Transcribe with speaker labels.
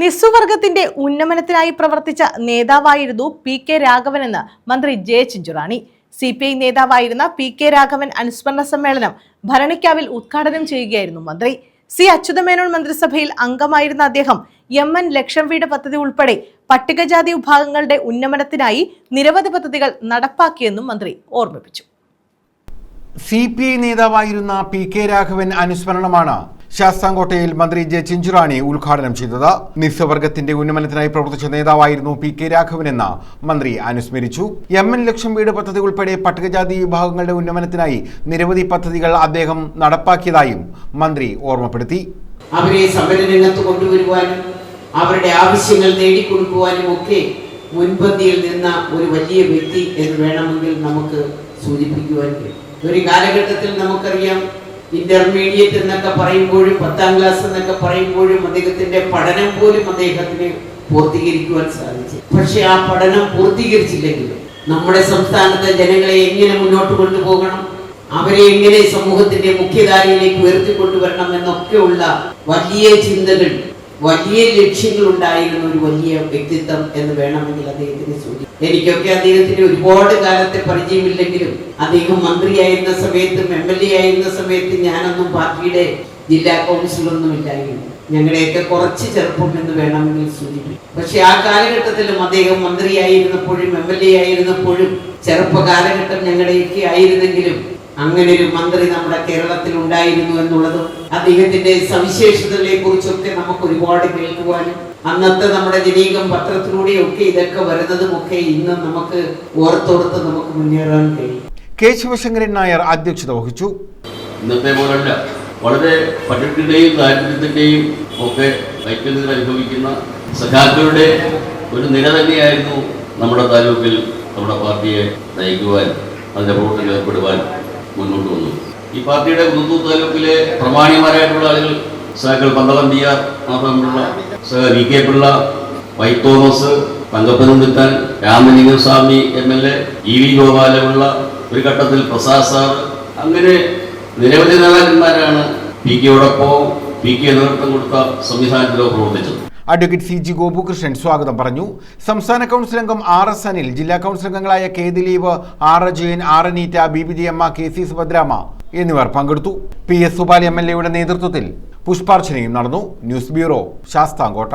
Speaker 1: നിസ്സുവർഗത്തിന്റെ ഉന്നമനത്തിനായി പ്രവർത്തിച്ച നേതാവായിരുന്നു പി.കെ. രാഘവനെന്ന് മന്ത്രി ജെ ചിഞ്ചുറാണി. CPI നേതാവായിരുന്ന പി.കെ. രാഘവൻ അനുസ്മരണ സമ്മേളനം ഭരണിക്കാവിൽ ഉദ്ഘാടനം ചെയ്യുകയായിരുന്നു മന്ത്രി. സി അച്യുതമേനോൻ മന്ത്രിസഭയിൽ അംഗമായിരുന്ന അദ്ദേഹം MN ലക്ഷം വീട് പദ്ധതി ഉൾപ്പെടെ പട്ടികജാതി വിഭാഗങ്ങളുടെ ഉന്നമനത്തിനായി നിരവധി പദ്ധതികൾ നടപ്പാക്കിയെന്നും മന്ത്രി ഓർമ്മിപ്പിച്ചു.
Speaker 2: CPI നേതാവായിരുന്ന പി.കെ. രാഘവൻ അനുസ്മരണമാണ് ശാസ്താംകോട്ടയിൽ മന്ത്രി ജെ ചിഞ്ചുറാണി ഉദ്ഘാടനം ചെയ്തത്. നിസ്സവർഗത്തിന്റെ ഉന്നമനത്തിനായി പ്രവർത്തിച്ച നേതാവായിരുന്നു പി.കെ. രാഘവനെന്ന് മന്ത്രി അനുസ്മരിച്ചു. MN ലക്ഷം വീട് പദ്ധതി ഉൾപ്പെടെ പട്ടികജാതി വിഭാഗങ്ങളുടെ ഉന്നമനത്തിനായി നിരവധി പദ്ധതികൾ അദ്ദേഹം നടപ്പാക്കിയതായും മന്ത്രി ഓർമ്മപ്പെടുത്തി.
Speaker 3: അവരെ സമരരംഗത്ത് കൊണ്ടുവരുവാനും അവരുടെ ആവശ്യങ്ങൾ നേടിക്കൊടുക്കുവാനും ഒക്കെ മുൻപന്തിയിൽ നിന്ന ഒരു വലിയ വ്യക്തി എന്ന് വേണമെങ്കിൽ നമുക്ക് സൂചിപ്പിക്കുവാൻ കഴിയും. ഒരു കാലഘട്ടത്തിൽ നമുക്കറിയാം, ഇന്റർമീഡിയറ്റ് എന്നൊക്കെ പറയുമ്പോഴും 10ാം ക്ലാസ് എന്നൊക്കെ പറയുമ്പോഴും അദ്ദേഹത്തിന്റെ പഠനം പോലും അദ്ദേഹത്തിന് പൂർത്തീകരിക്കുവാൻ സാധിച്ചു. പക്ഷെ ആ പഠനം പൂർത്തീകരിച്ചില്ലെങ്കിലും നമ്മുടെ സംസ്ഥാനത്തെ ജനങ്ങളെ എങ്ങനെ മുന്നോട്ട് കൊണ്ടുപോകണം, അവരെ എങ്ങനെ സമൂഹത്തിന്റെ മുഖ്യധാരയിലേക്ക് ഉയർത്തിക്കൊണ്ടുവരണം എന്നൊക്കെയുള്ള വലിയ ചിന്തകൾ, വലിയ ലക്ഷ്യങ്ങൾ ഉണ്ടായിരുന്ന ഒരു വലിയ വ്യക്തിത്വം എന്ന് വേണമെങ്കിൽ അദ്ദേഹത്തിന് സൂചിപ്പിക്കാം. എനിക്കൊക്കെ അദ്ദേഹത്തിന് ഒരുപാട് കാലത്തെ പരിചയമില്ലെങ്കിലും അദ്ദേഹം മന്ത്രിയായിരുന്ന സമയത്തും MLA ആയിരുന്ന സമയത്ത് ഞാനൊന്നും പാർട്ടിയുടെ ജില്ലാ കൗൺസിലൊന്നും ഇല്ലായിരുന്നു. ഞങ്ങളുടെയൊക്കെ കുറച്ച് ചെറുപ്പം എന്ന് വേണമെങ്കിൽ സൂചിപ്പിക്കും. പക്ഷെ ആ കാലഘട്ടത്തിലും അദ്ദേഹം മന്ത്രിയായിരുന്നപ്പോഴും MLA ആയിരുന്നപ്പോഴും ചെറുപ്പ കാലഘട്ടം ഞങ്ങളുടെയൊക്കെ ആയിരുന്നെങ്കിലും അങ്ങനെ ഒരു മന്ത്രി നമ്മുടെ കേരളത്തിൽ ഉണ്ടായിരുന്നു എന്നുള്ളതും അദ്ദേഹത്തിന്റെ സവിശേഷതകളെ കുറിച്ചൊക്കെ നമുക്ക് ഒരുപാട് കേൾക്കുവാനും അന്നത്തെ നമ്മുടെ ജനീകം പത്രത്തിലൂടെയൊക്കെ ഇതൊക്കെ വരുന്നതും ഒക്കെ ഇന്ന് നമുക്ക് ഓർത്തോർത്ത് നമുക്ക് മുന്നേറാൻ കഴിയും.
Speaker 2: കെ ശിവശങ്കരൻ നായർ അധ്യക്ഷത വഹിച്ചു.
Speaker 4: ഇന്നത്തെ പോലല്ല, വളരെ പട്ടിണിയുടെയും ദാരിദ്ര്യത്തിന്റെയും ഒക്കെ ഐക്യത്തിൽ അനുഭവിക്കുന്ന സഖാക്കളുടെ ഒരു നിര തന്നെയായിരുന്നു നമ്മുടെ താലൂക്കിൽ നമ്മുടെ പാർട്ടിയെ നയിക്കുവാൻ, അതിന്റെ പ്രവർത്തനം ഏർപ്പെടുവാൻ മുന്നോട്ട് വന്നു. ഈ പാർട്ടിയുടെ കുന്നത്തൂർ താലൂക്കിലെ പ്രമാണിമാരായിട്ടുള്ള ആളുകൾ സഖാക്കൾ പന്തളം DR മാത്രമുള്ള VK പിള്ള, വൈ തോമസ്, തങ്കപ്പനുണ്ടിത്താൻ, രാമലിംഗം സ്വാമി MLA, EV ഗോപാലപിള്ള, ഒരു ഘട്ടത്തിൽ പ്രസാദ് സാർ, അങ്ങനെ നിരവധി നേതാക്കന്മാരാണ് PK-യോടൊപ്പം PK നേതൃത്വം കൊടുത്ത സംവിധാനത്തിലോ പ്രവർത്തിച്ചത്.
Speaker 2: അഡ്വക്കേറ്റ് CG ഗോപുകൃഷ്ണൻ സ്വാഗതം പറഞ്ഞു. സംസ്ഥാന കൗൺസിൽ അംഗം RS അനിൽ, ജില്ലാ കൗൺസിൽ അംഗങ്ങളായ K Dileep, R Ajayan, R Aneeta, BBD അമ്മ, KC സുഭദ്രാമ എന്നിവർ പങ്കെടുത്തു. PS സുബാലി MLA യുടെ നേതൃത്വത്തിൽ പുഷ്പാർച്ചനയും നടന്നു. News bureau, Sasthamkotta.